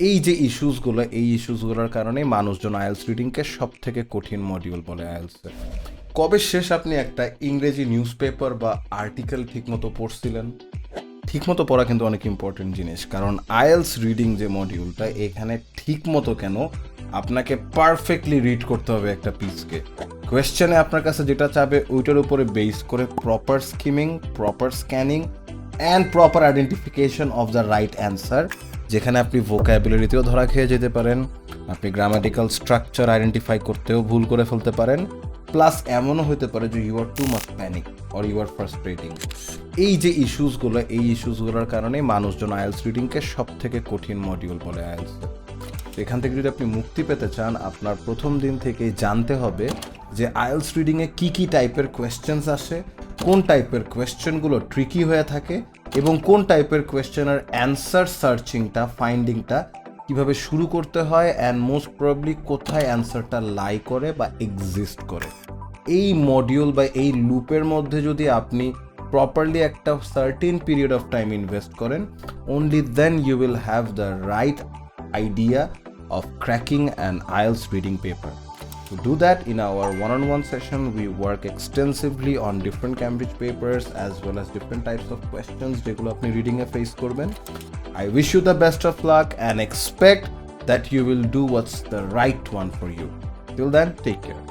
এই যে ইস্যুসগুলোর কারণে মানুষজন আইএলস রিডিংকে সব থেকে কঠিন মডিউল বলে আইএলসে। কবে শেষ আপনি একটা ইংরেজি নিউজ পেপার বা আর্টিকেল ঠিকমতো পড়ছিলেন? ঠিকমতো পড়া কিন্তু অনেক ইম্পর্টেন্ট জিনিস, কারণ আইএলস রিডিং যে মডিউলটা, এখানে ঠিকমতো কেন আপনাকে পারফেক্টলি রিড করতে হবে একটা পিসকে। কোয়েশ্চেনে আপনার কাছে যেটা চাবে ওইটার উপরে বেস করে proper skimming, proper scanning and proper identification of the right answer, যেখানে আপনি ভোকাবুলারিতেও ধরা খেয়ে যেতে পারেন, আপনি গ্রামাটিক্যাল স্ট্রাকচার আইডেন্টিফাই করতেও ভুল করে ফেলতে পারেন, প্লাস এমনও হতে পারে যে you are too much panic or you are frustrating. এই যে ইস্যুসগুলোর কারণে মানুষজন আইএলস রিডিংকে সব থেকে কঠিন মডিউল বলে আইএলসে। এখান থেকে যদি আপনি মুক্তি পেতে চান, আপনার প্রথম দিন থেকেই জানতে হবে যে আইএলস রিডিংয়ে কী টাইপের কোয়েশ্চেন্স আসে, কোন টাইপের কোয়েশ্চেনগুলো ট্রিকি হয়ে থাকে এবং কোন টাইপের কোয়েশ্চেনের অ্যান্সার সার্চিংটা, ফাইন্ডিংটা কীভাবে শুরু করতে হয় অ্যান্ড মোস্ট প্রবাবলি কোথায় অ্যান্সারটা লাই করে বা এক্সিস্ট করে। এই মডিউল বা এই লুপের মধ্যে যদি আপনি প্রপারলি একটা certain period of time invest করেন, only then you will have the right idea of cracking an IELTS reading paper. To do that, in our one-on-one session, we work extensively on different Cambridge papers as well as different types of questions যেগুলো আপনি রিডিংয়ে face করবেন। I wish you the best of luck and expect that you will do what's the right one for you. Till then, take care.